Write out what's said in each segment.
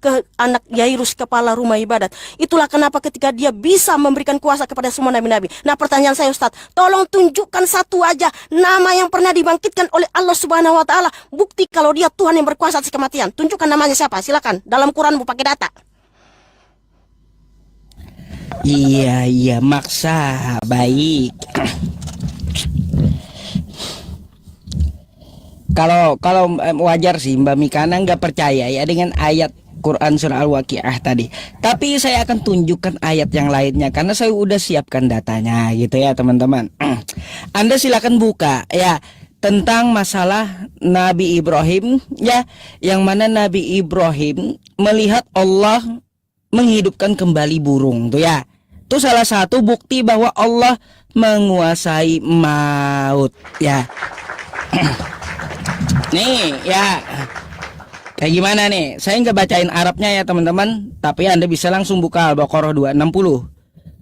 ke anak Yairus, kepala rumah ibadat. Itulah kenapa ketika dia bisa memberikan kuasa kepada semua nabi-nabi. Nah, pertanyaan saya Ustaz, tolong tunjukkan satu aja nama yang pernah dibangkitkan oleh Allah Subhanahu wa taala. Bukti kalau dia Tuhan yang berkuasa atas kematian. Tunjukkan namanya siapa? Silakan. Dalam Quran Bu pakai data. Iya, maksa. Baik. Kalau wajar sih Mbak Mikana nggak percaya ya dengan ayat Quran surah Al-Waqiah tadi. Tapi saya akan tunjukkan ayat yang lainnya karena saya udah siapkan datanya gitu ya teman-teman. Anda silakan buka ya tentang masalah Nabi Ibrahim ya, yang mana Nabi Ibrahim melihat Allah menghidupkan kembali burung tuh ya. Itu salah satu bukti bahwa Allah menguasai maut ya. Nih ya, kayak gimana nih? Saya nggak bacain Arabnya ya teman-teman, tapi Anda bisa langsung buka Al-Baqarah 260.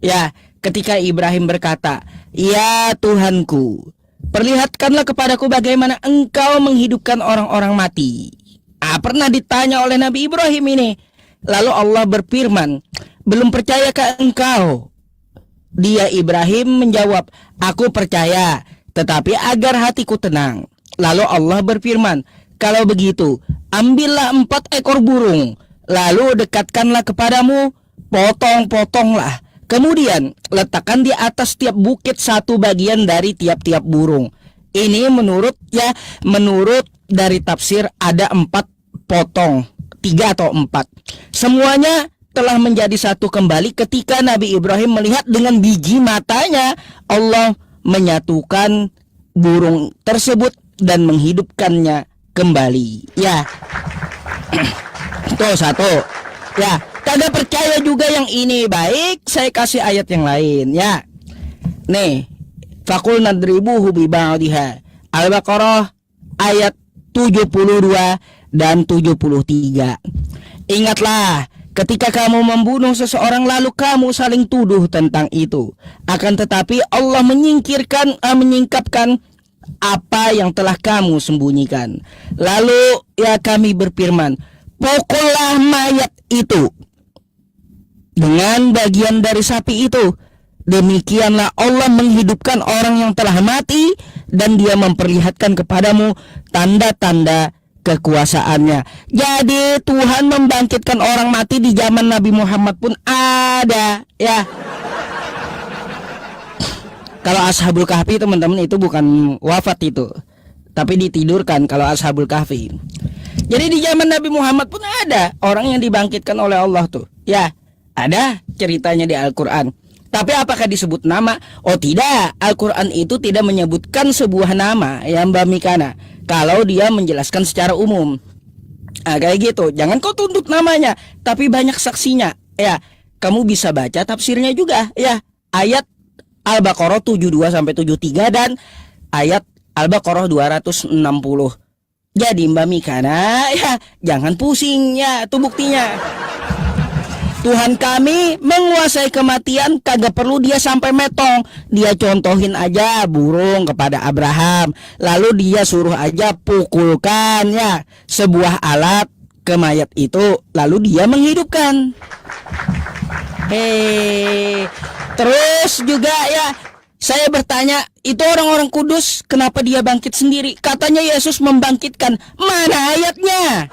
Ya, ketika Ibrahim berkata, "Ya Tuhanku, perlihatkanlah kepadaku bagaimana engkau menghidupkan orang-orang mati." Pernah ditanya oleh Nabi Ibrahim ini. Lalu Allah berfirman, "Belum percayakah engkau?" Dia Ibrahim menjawab, "Aku percaya, tetapi agar hatiku tenang." Lalu Allah berfirman, "Kalau begitu, ambillah 4 ekor burung, lalu dekatkanlah kepadamu, potong-potonglah. Kemudian letakkan di atas tiap bukit satu bagian dari tiap-tiap burung." Ini menurut dari tafsir ada 4 potong, 3 atau 4. Semuanya telah menjadi satu kembali ketika Nabi Ibrahim melihat dengan biji matanya Allah menyatukan burung tersebut dan menghidupkannya kembali. Ya. Tuh satu. Ya, kada percaya juga yang ini. Baik, saya kasih ayat yang lain ya. Nih, faqul nadribuhu bi ba'dihha. Al-Baqarah ayat 72 dan 73. Ingatlah ketika kamu membunuh seseorang lalu kamu saling tuduh tentang itu. Akan tetapi Allah menyingkapkan apa yang telah kamu sembunyikan. Lalu ya kami berfirman, pukullah mayat itu dengan bagian dari sapi itu. Demikianlah Allah menghidupkan orang yang telah mati dan dia memperlihatkan kepadamu tanda-tanda kekuasaannya. Jadi Tuhan membangkitkan orang mati di zaman Nabi Muhammad pun ada ya. Kalau Ashabul Kahfi teman-teman itu bukan wafat itu, tapi ditidurkan kalau Ashabul Kahfi. Jadi di zaman Nabi Muhammad pun ada orang yang dibangkitkan oleh Allah tuh. Ya, ada ceritanya di Al-Quran. Tapi apakah disebut nama? Oh tidak, Al-Quran itu tidak menyebutkan sebuah nama ya Mbak Mikana. Kalau dia menjelaskan secara umum. Kayak gitu, jangan kau tuntut namanya, tapi banyak saksinya. Ya, kamu bisa baca tafsirnya juga ya. Ayat Al-Baqarah 72 sampai 73 dan ayat Al-Baqarah 260. Jadi Mbak Mikana ya jangan pusing ya, itu buktinya. Tuhan kami menguasai kematian, kagak perlu dia sampai metong. Dia contohin aja burung kepada Abraham, lalu dia suruh aja pukulkan ya sebuah alat ke mayat itu, lalu dia menghidupkan. Terus juga ya saya bertanya, itu orang-orang kudus kenapa dia bangkit sendiri? Katanya Yesus membangkitkan. Mana ayatnya?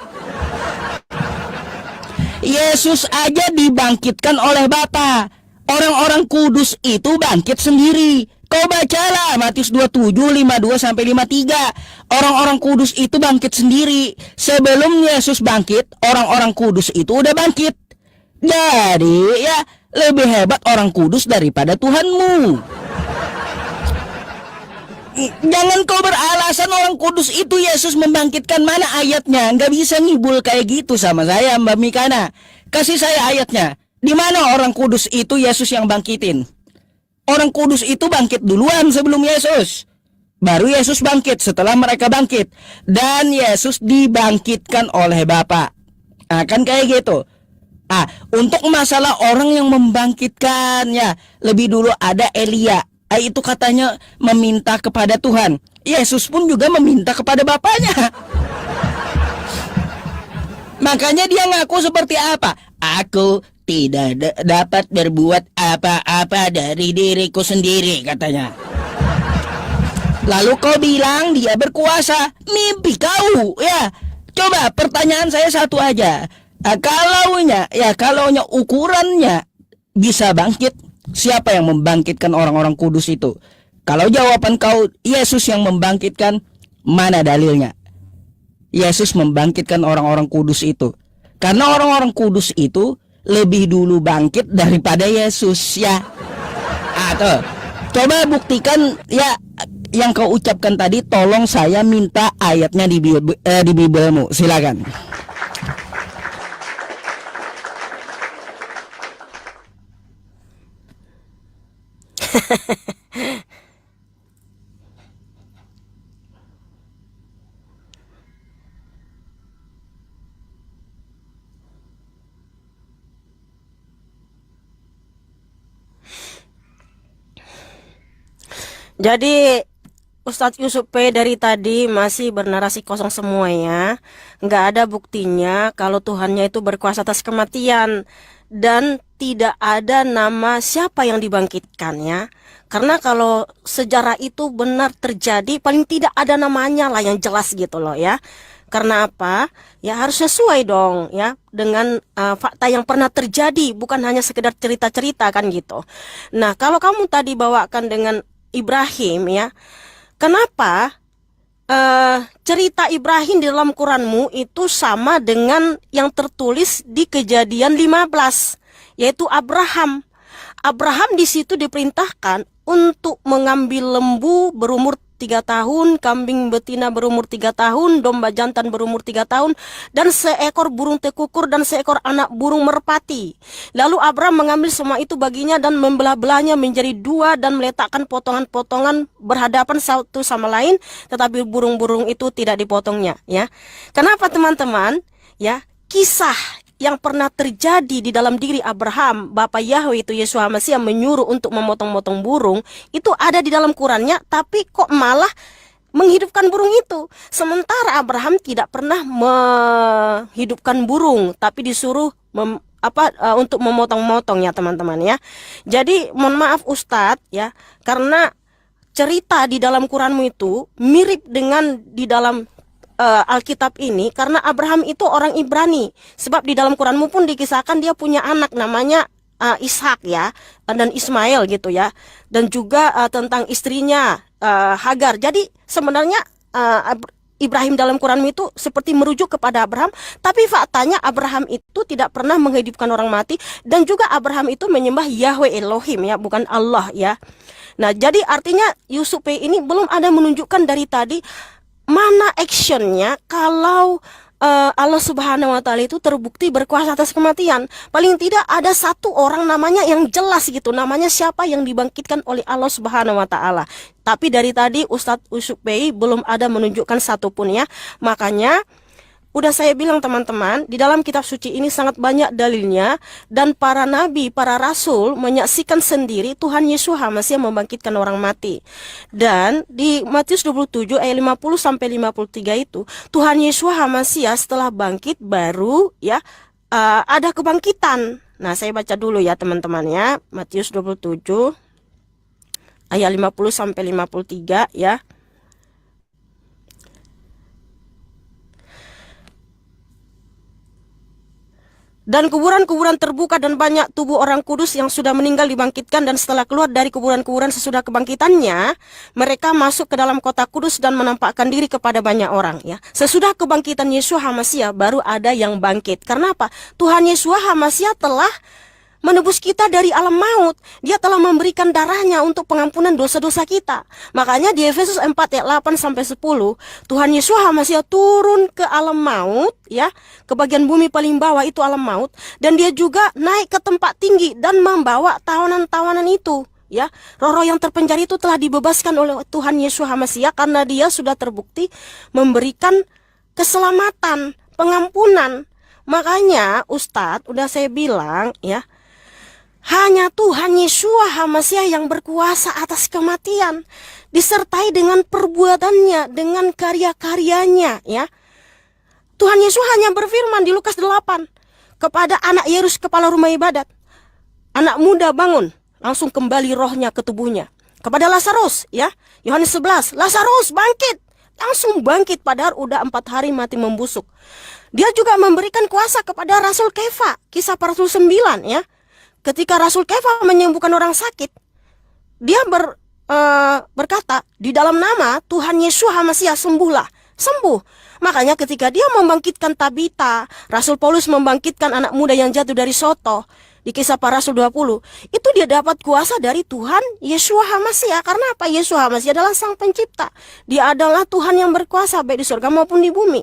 Yesus aja dibangkitkan oleh Bapa. Orang-orang kudus itu bangkit sendiri. Kau bacalah Matius 27, 52 sampai 53. Orang-orang kudus itu bangkit sendiri. Sebelum Yesus bangkit, orang-orang kudus itu udah bangkit. Jadi ya lebih hebat orang kudus daripada Tuhanmu. Jangan kau beralasan orang kudus itu Yesus membangkitkan. Mana ayatnya? Nggak bisa ngibul kayak gitu sama saya Mbak Mikana. Kasih saya ayatnya. Di mana orang kudus itu Yesus yang bangkitin? Orang kudus itu bangkit duluan sebelum Yesus. Baru Yesus bangkit setelah mereka bangkit. Dan Yesus dibangkitkan oleh Bapa. Kan kayak gitu. Untuk masalah orang yang membangkitkan ya, lebih dulu ada Elia. Itu katanya meminta kepada Tuhan. Yesus pun juga meminta kepada Bapaknya. Makanya dia ngaku seperti apa? Aku tidak dapat berbuat apa-apa dari diriku sendiri, katanya. Lalu kau bilang dia berkuasa. Mimpi kau, ya. Coba pertanyaan saya satu aja. Kalaunya ukurannya bisa bangkit, siapa yang membangkitkan orang-orang kudus itu? Kalau jawaban kau Yesus yang membangkitkan, mana dalilnya? Yesus membangkitkan orang-orang kudus itu. Karena orang-orang kudus itu lebih dulu bangkit daripada Yesus, ya. Tuh. Coba buktikan ya yang kau ucapkan tadi. Tolong saya minta ayatnya di Bibelmu. Silakan. Jadi Ustadz Yusuf P dari tadi masih bernarasi kosong semua ya. Nggak ada buktinya kalau Tuhannya itu berkuasa atas kematian. Dan tidak ada nama siapa yang dibangkitkan ya. Karena kalau sejarah itu benar terjadi, paling tidak ada namanya lah yang jelas gitu loh ya. Karena apa? Ya harus sesuai dong ya dengan fakta yang pernah terjadi, bukan hanya sekedar cerita-cerita kan gitu. Nah, kalau kamu tadi bawakan dengan Ibrahim ya, kenapa cerita Ibrahim di dalam Quranmu itu sama dengan yang tertulis di Kejadian 15, yaitu Abraham. Abraham di situ diperintahkan untuk mengambil lembu berumur 3 tahun, kambing betina berumur 3 tahun, domba jantan berumur 3 tahun, dan seekor burung tekukur dan seekor anak burung merpati. Lalu Abraham mengambil semua itu baginya dan membelah-belahnya menjadi 2 dan meletakkan potongan-potongan berhadapan satu sama lain, tetapi burung-burung itu tidak dipotongnya. Ya, kenapa teman-teman? Ya, kisah yang pernah terjadi di dalam diri Abraham, Bapak Yahweh itu Yesus Hamasiah menyuruh untuk memotong-motong burung, itu ada di dalam Qurannya, tapi kok malah menghidupkan burung itu. Sementara Abraham tidak pernah menghidupkan burung, tapi disuruh untuk memotong-motong ya teman-teman ya. Jadi mohon maaf Ustadz ya, karena cerita di dalam Quranmu itu mirip dengan di dalam Alkitab ini, karena Abraham itu orang Ibrani. Sebab di dalam Quranmu pun dikisahkan dia punya anak namanya Ishak ya, dan Ismail gitu ya. Dan juga tentang istrinya Hagar. Jadi sebenarnya Ibrahim dalam Quranmu itu seperti merujuk kepada Abraham, tapi faktanya Abraham itu tidak pernah menghidupkan orang mati, dan juga Abraham itu menyembah Yahweh Elohim ya, bukan Allah ya. Nah, jadi artinya Yusuf ini belum ada menunjukkan dari tadi mana actionnya kalau Allah Subhanahu Wa Taala itu terbukti berkuasa atas kematian. Paling tidak ada satu orang namanya yang jelas gitu, namanya siapa yang dibangkitkan oleh Allah Subhanahu Wa Taala. Tapi dari tadi Ustadz Yusuf belum ada menunjukkan satupun ya. Makanya udah saya bilang teman-teman, di dalam kitab suci ini sangat banyak dalilnya, dan para nabi, para rasul menyaksikan sendiri Tuhan Yesus Hamasiah membangkitkan orang mati. Dan di Matius 27 ayat 50 sampai 53 itu, Tuhan Yesus Hamasiah setelah bangkit baru ya ada kebangkitan. Nah, saya baca dulu ya teman-teman ya. Matius 27 ayat 50 sampai 53 ya. Dan kuburan-kuburan terbuka dan banyak tubuh orang kudus yang sudah meninggal dibangkitkan, dan setelah keluar dari kuburan-kuburan sesudah kebangkitannya, mereka masuk ke dalam kota kudus dan menampakkan diri kepada banyak orang ya. Sesudah kebangkitan Yesus Hamasiah baru ada yang bangkit. Karena apa? Tuhan Yesus Hamasiah telah menebus kita dari alam maut. Dia telah memberikan darahnya untuk pengampunan dosa-dosa kita. Makanya di Efesus 4 ayat 8 sampai 10, Tuhan Yesus Hamasiah turun ke alam maut ya, ke bagian bumi paling bawah itu alam maut, dan dia juga naik ke tempat tinggi dan membawa tawanan-tawanan itu ya. Roh-roh yang terpenjara itu telah dibebaskan oleh Tuhan Yesus Hamasiah karena dia sudah terbukti memberikan keselamatan, pengampunan. Makanya Ustadz udah saya bilang ya, hanya Tuhan Yesus Hamasiah yang berkuasa atas kematian, disertai dengan perbuatannya, dengan karya-karyanya ya. Tuhan Yesus hanya berfirman di Lukas 8 kepada anak Yairus kepala rumah ibadat, anak muda bangun, langsung kembali rohnya ke tubuhnya. Kepada Lazarus, ya, Yohanes 11, Lazarus bangkit, langsung bangkit padahal udah 4 hari mati membusuk. Dia juga memberikan kuasa kepada Rasul Kefa, kisah para Rasul 9, ya. Ketika Rasul Kefa menyembuhkan orang sakit, dia berkata, di dalam nama Tuhan Yesus HaMasiah sembuhlah, sembuh. Makanya ketika dia membangkitkan Tabita, Rasul Paulus membangkitkan anak muda yang jatuh dari soto di kisah para Rasul 20, itu dia dapat kuasa dari Tuhan Yesus HaMasiah. Karena apa? Yesus HaMasiah adalah Sang Pencipta. Dia adalah Tuhan yang berkuasa baik di surga maupun di bumi.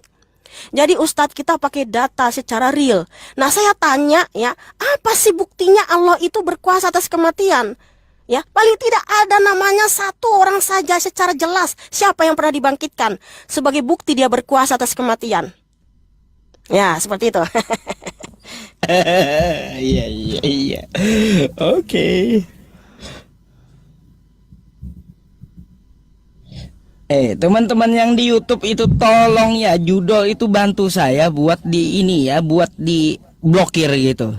Jadi Ustadz, kita pakai data secara real. Nah, saya tanya, ya, apa sih buktinya Allah itu berkuasa atas kematian? Ya, paling tidak ada namanya satu orang saja secara jelas siapa yang pernah dibangkitkan sebagai bukti dia berkuasa atas kematian. Ya, seperti itu. Iya. Oke. Teman-teman yang di YouTube itu tolong ya, judul itu bantu saya buat di ini ya, buat di blokir gitu.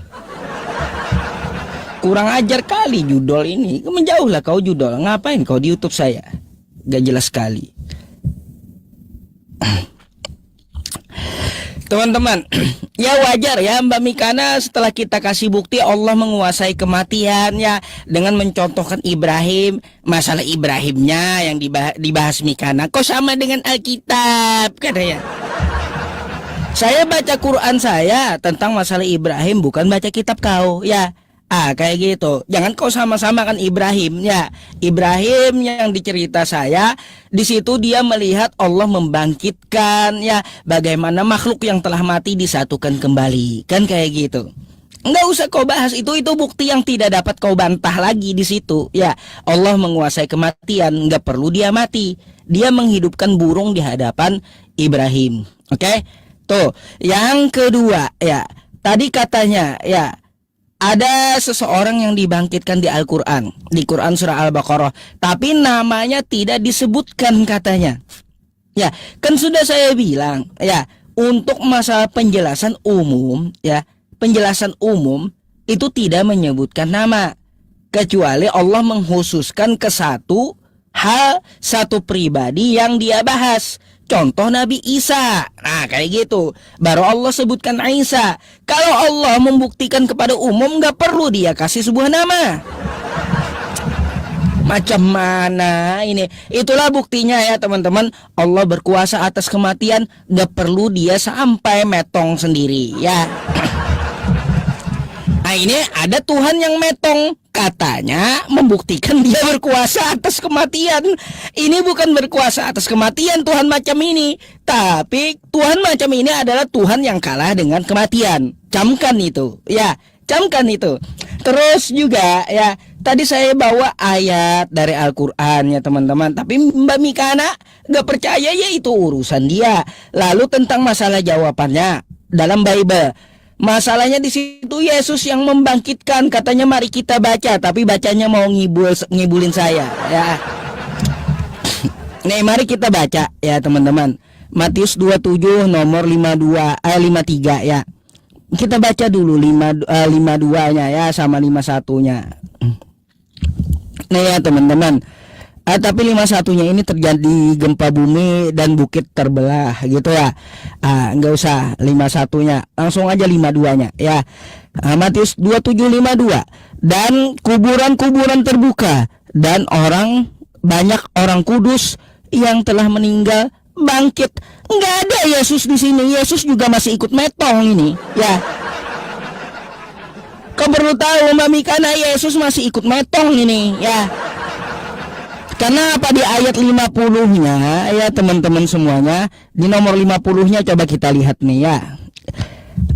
Kurang ajar kali judul ini. Menjauhlah kau judul. Ngapain kau di YouTube saya? Gak jelas sekali. Teman-teman, ya wajar ya Mbak Mikana, setelah kita kasih bukti Allah menguasai kematian ya, dengan mencontohkan Ibrahim, masalah Ibrahimnya yang dibahas Mikana kok sama dengan Alkitab katanya. Saya baca Quran saya tentang masalah Ibrahim, bukan baca kitab kau ya. Kayak gitu. Jangan kau sama-sama kan Ibrahim ya. Ibrahim yang dicerita saya, di situ dia melihat Allah membangkitkan ya, bagaimana makhluk yang telah mati disatukan kembali. Kan kayak gitu. Enggak usah kau bahas itu bukti yang tidak dapat kau bantah lagi di situ ya. Allah menguasai kematian, enggak perlu dia mati. Dia menghidupkan burung di hadapan Ibrahim. Oke? Tuh, yang kedua ya. Tadi katanya ya, ada seseorang yang dibangkitkan di Al-Quran, di Quran surah Al-Baqarah, tapi namanya tidak disebutkan katanya. Ya, kan sudah saya bilang ya, untuk masalah penjelasan umum ya, penjelasan umum itu tidak menyebutkan nama, kecuali Allah mengkhususkan ke satu hal, satu pribadi yang dia bahas. Contoh Nabi Isa. Nah kayak gitu, baru Allah sebutkan Isa. Kalau Allah membuktikan kepada umum, gak perlu dia kasih sebuah nama. Macam mana ini? Itulah buktinya ya teman-teman, Allah berkuasa atas kematian, gak perlu dia sampai metong sendiri ya. Nah ini ada Tuhan yang metong, katanya membuktikan dia berkuasa atas kematian. Ini bukan berkuasa atas kematian Tuhan macam ini, tapi Tuhan macam ini adalah Tuhan yang kalah dengan kematian. Camkan itu ya, camkan itu. Terus juga ya, tadi saya bawa ayat dari Al-Quran ya teman-teman, tapi Mbak Mikana gak percaya, ya itu urusan dia. Lalu tentang masalah jawabannya dalam Bible, masalahnya di situ Yesus yang membangkitkan, katanya mari kita baca, tapi bacanya mau ngibulin saya ya. Nih mari kita baca ya teman-teman. Matius 27 nomor 53 ya. Kita baca dulu 52-nya ya sama 51-nya. Nih ya teman-teman. Tapi 51-nya ini terjadi gempa bumi dan bukit terbelah gitu ya. Enggak usah 51-nya, langsung aja 52-nya ya. Matius 27:52. Dan kuburan-kuburan terbuka, dan banyak orang kudus yang telah meninggal bangkit. Enggak ada Yesus di sini. Yesus juga masih ikut metong ini ya. Kau perlu tahu Mbak Mikana, Yesus masih ikut metong ini ya. Karena apa? Di ayat 50-nya ya teman-teman semuanya, di nomor 50-nya coba kita lihat nih ya.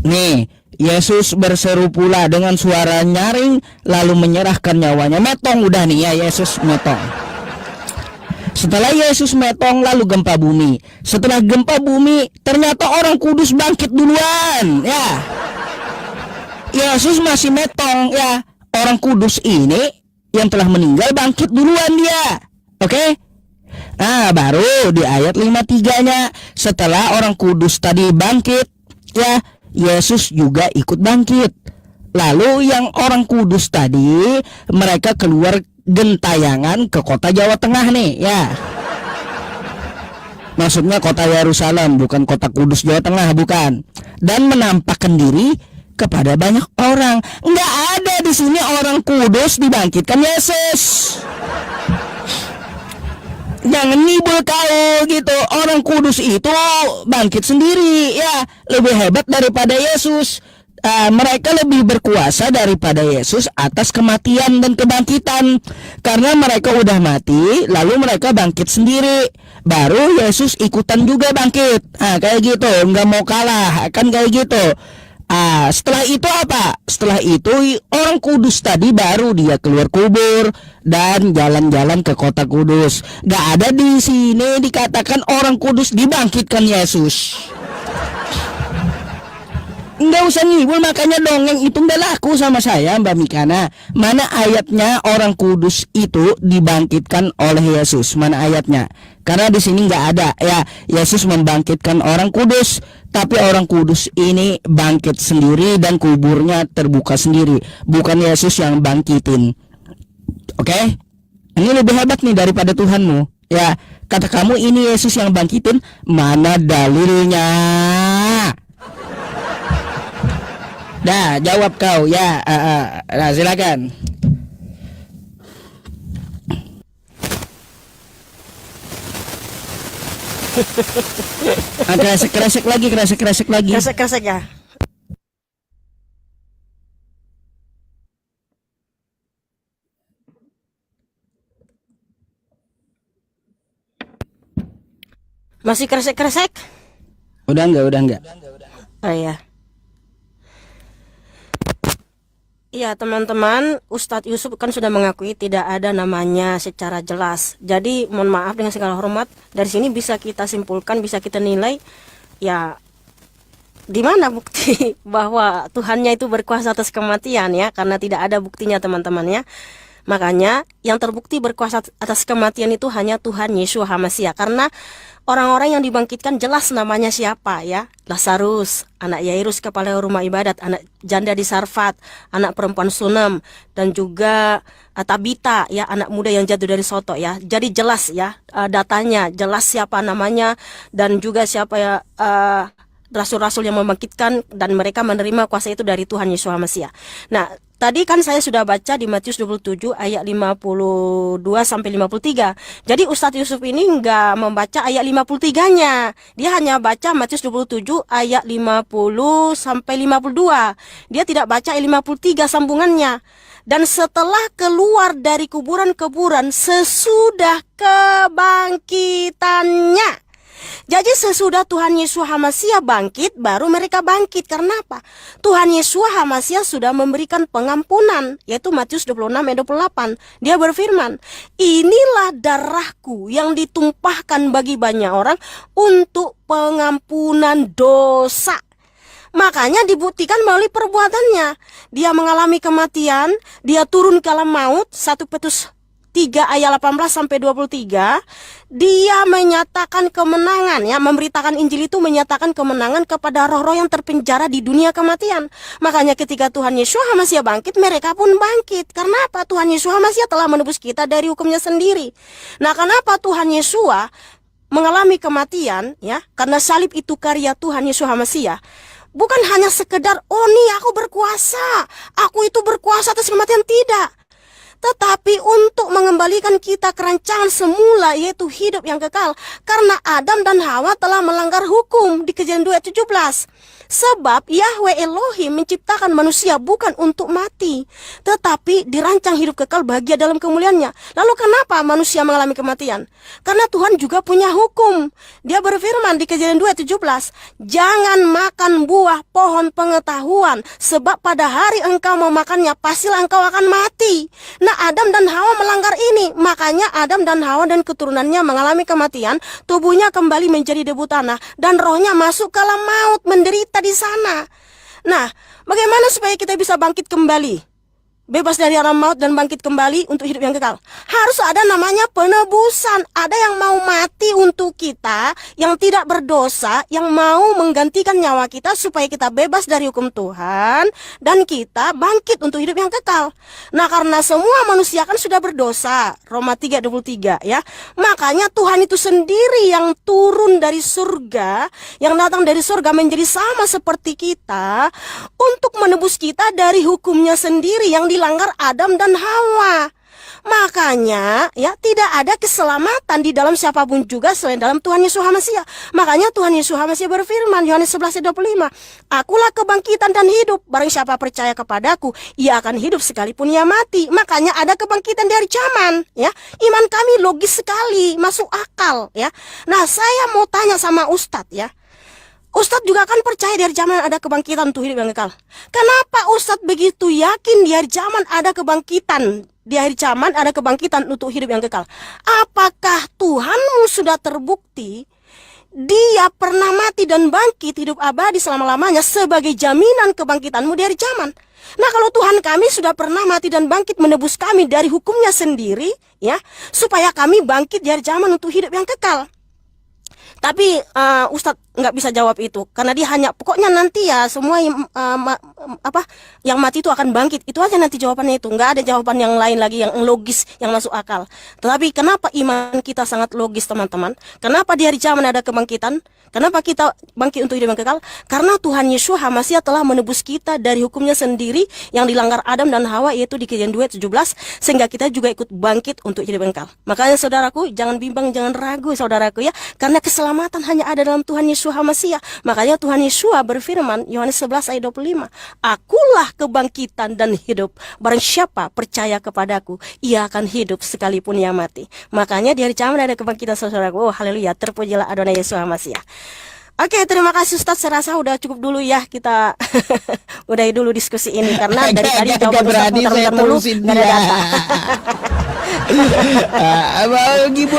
Nih, Yesus berseru pula dengan suara nyaring lalu menyerahkan nyawanya. Metong udah nih ya, Yesus metong. Setelah Yesus metong lalu gempa bumi. Setelah gempa bumi ternyata orang kudus bangkit duluan ya. Yesus masih metong ya. Orang kudus ini yang telah meninggal bangkit duluan dia. Oke? Nah, baru di ayat 53-nya, setelah orang kudus tadi bangkit, ya, Yesus juga ikut bangkit. Lalu yang orang kudus tadi, mereka keluar gentayangan ke kota Jawa Tengah nih, ya. Maksudnya kota Yerusalem, bukan kota Kudus Jawa Tengah, bukan. Dan menampakkan diri kepada banyak orang. Nggak ada di sini orang kudus dibangkitkan Yesus. Jangan ngibul kau gitu. Orang kudus itu bangkit sendiri, ya, lebih hebat daripada Yesus. Mereka lebih berkuasa daripada Yesus atas kematian dan kebangkitan. Karena mereka udah mati, lalu mereka bangkit sendiri. Baru Yesus ikutan juga bangkit. Kayak gitu, nggak mau kalah, kan kayak gitu. Setelah itu apa? Setelah itu orang kudus tadi baru dia keluar kubur dan jalan-jalan ke kota kudus. Gak ada di sini dikatakan orang kudus dibangkitkan Yesus. Nggak usah ngibul, makanya dongeng itu nggak laku sama saya, Mbak Mikana. Mana ayatnya orang kudus itu dibangkitkan oleh Yesus? Mana ayatnya? Karena di sini nggak ada, ya. Yesus membangkitkan orang kudus, tapi orang kudus ini bangkit sendiri dan kuburnya terbuka sendiri. Bukan Yesus yang bangkitin. Oke? Ini lebih hebat nih daripada Tuhanmu. Ya, kata kamu ini Yesus yang bangkitin, mana dalilnya? Dah, jawab kau, ya. Nah, silakan. Kresek lagi. Kresek ya. Masih kresek? Udah enggak. Oh iya. Iya teman-teman, Ustadz Yusuf kan sudah mengakui tidak ada namanya secara jelas. Jadi mohon maaf dengan segala hormat, dari sini bisa kita simpulkan, bisa kita nilai, ya di mana bukti bahwa Tuhannya itu berkuasa atas kematian, ya? Karena tidak ada buktinya teman-teman, ya. Makanya yang terbukti berkuasa atas kematian itu hanya Tuhan Yesus HaMasiah. Karena orang-orang yang dibangkitkan jelas namanya siapa, ya. Lazarus, anak Yairus kepala rumah ibadat, anak janda di Sarfat, anak perempuan Sunem, dan juga Tabita, ya, anak muda yang jatuh dari soto, ya. Jadi jelas, ya, datanya jelas siapa namanya dan juga siapa, ya, rasul-rasul yang membangkitkan, dan mereka menerima kuasa itu dari Tuhan Yesus HaMasiah. Nah, tadi kan saya sudah baca di Matius 27 ayat 52 sampai 53. Jadi Ustadz Yusuf ini enggak membaca ayat 53-nya. Dia hanya baca Matius 27 ayat 50 sampai 52. Dia tidak baca ayat 53 sambungannya. Dan setelah keluar dari kuburan-kuburan sesudah kebangkitannya. Jadi sesudah Tuhan Yesus HaMasiah bangkit, baru mereka bangkit. Karena apa? Tuhan Yesus HaMasiah sudah memberikan pengampunan, yaitu Matius 26 ayat 28. Dia berfirman, inilah darahku yang ditumpahkan bagi banyak orang untuk pengampunan dosa. Makanya dibuktikan melalui perbuatannya. Dia mengalami kematian, dia turun ke alam maut, 1 Petrus 3 ayat 18 sampai 23. Dia menyatakan kemenangan, ya, memberitakan Injil itu menyatakan kemenangan kepada roh-roh yang terpenjara di dunia kematian. Makanya ketika Tuhan Yesus HaMasiah bangkit, mereka pun bangkit. Karena apa? Tuhan Yesus HaMasiah telah menebus kita dari hukumnya sendiri. Nah, kenapa Tuhan Yesus mengalami kematian, ya? Karena salib itu karya Tuhan Yesus HaMasiah. Bukan hanya sekedar, oh nih aku berkuasa, aku itu berkuasa atas kematian, tidak. Tetapi untuk mengembalikan kita ke rancangan semula, yaitu hidup yang kekal. Karena Adam dan Hawa telah melanggar hukum di Kejadian 2 ayat 17. Sebab Yahweh Elohim menciptakan manusia bukan untuk mati, tetapi dirancang hidup kekal bahagia dalam kemuliaannya. Lalu kenapa manusia mengalami kematian? Karena Tuhan juga punya hukum. Dia berfirman di Kejadian 2 ayat 17, jangan makan buah pohon pengetahuan, sebab pada hari engkau memakannya, pastilah engkau akan mati. Nah, Adam dan Hawa melanggar ini. Makanya Adam dan Hawa dan keturunannya mengalami kematian, tubuhnya kembali menjadi debu tanah, dan rohnya masuk ke alam maut, menderita di sana. Nah, bagaimana supaya kita bisa bangkit kembali? bebas dari alam maut dan bangkit kembali untuk hidup yang kekal. Harus ada namanya penebusan. Ada yang mau mati untuk kita, yang tidak berdosa, yang mau menggantikan nyawa kita supaya kita bebas dari hukum Tuhan dan kita bangkit untuk hidup yang kekal. Nah, karena semua manusia kan sudah berdosa, Roma 3:23 ya. Makanya Tuhan itu sendiri yang turun dari surga, yang datang dari surga menjadi sama seperti kita untuk menebus kita dari hukumnya sendiri yang dilanggar Adam dan Hawa. Makanya ya tidak ada keselamatan di dalam siapapun juga selain dalam Tuhan Yesus Hamasiah. Makanya Tuhan Yesus Hamasiah berfirman Yohanes 11:25, "Akulah kebangkitan dan hidup. Barang siapa percaya kepadaku, ia akan hidup sekalipun ia mati." Makanya ada kebangkitan dari zaman, ya. Iman kami logis sekali, masuk akal, ya. Nah, saya mau tanya sama Ustadz, ya. Ustadz juga kan percaya di hari zaman ada kebangkitan untuk hidup yang kekal. Kenapa Ustadz begitu yakin di hari zaman ada kebangkitan? Di hari zaman ada kebangkitan untuk hidup yang kekal. Apakah Tuhanmu sudah terbukti Dia pernah mati dan bangkit hidup abadi selama-lamanya sebagai jaminan kebangkitanmu di hari zaman? Nah, kalau Tuhan kami sudah pernah mati dan bangkit menebus kami dari hukumnya sendiri, ya, supaya kami bangkit di hari zaman untuk hidup yang kekal. Tapi Ustadz nggak bisa jawab itu karena dia hanya pokoknya nanti ya semua yang mati itu akan bangkit. Itu aja nanti jawabannya itu. Nggak ada jawaban yang lain lagi yang logis, yang masuk akal. Tetapi kenapa iman kita sangat logis, teman-teman? Kenapa di hari zaman ada kebangkitan? Kenapa kita bangkit untuk hidup yang kekal? Karena Tuhan Yesus Hamasiah telah menebus kita dari hukumnya sendiri yang dilanggar Adam dan Hawa, yaitu di Kejadian 2:17, sehingga kita juga ikut bangkit untuk hidup yang kekal. Makanya saudaraku, jangan bimbang, jangan ragu saudaraku ya, karena keselamatan hanya ada dalam Tuhan Yesus Hamasiah. Makanya Tuhan Yesus berfirman Yohanes 11:25, "Akulah kebangkitan dan hidup. Barang siapa percaya kepadaku, ia akan hidup sekalipun ia mati." Makanya di hari zaman ada kebangkitan saudaraku. Oh, haleluya, terpujilah Adonai Yesus Hamasiah. Oke, terima kasih Ustadz. Saya rasa udah cukup dulu ya kita udahi dulu diskusi ini karena dari tadi jawaban Ustadz muter-muter mulu, nggak ada data. Mau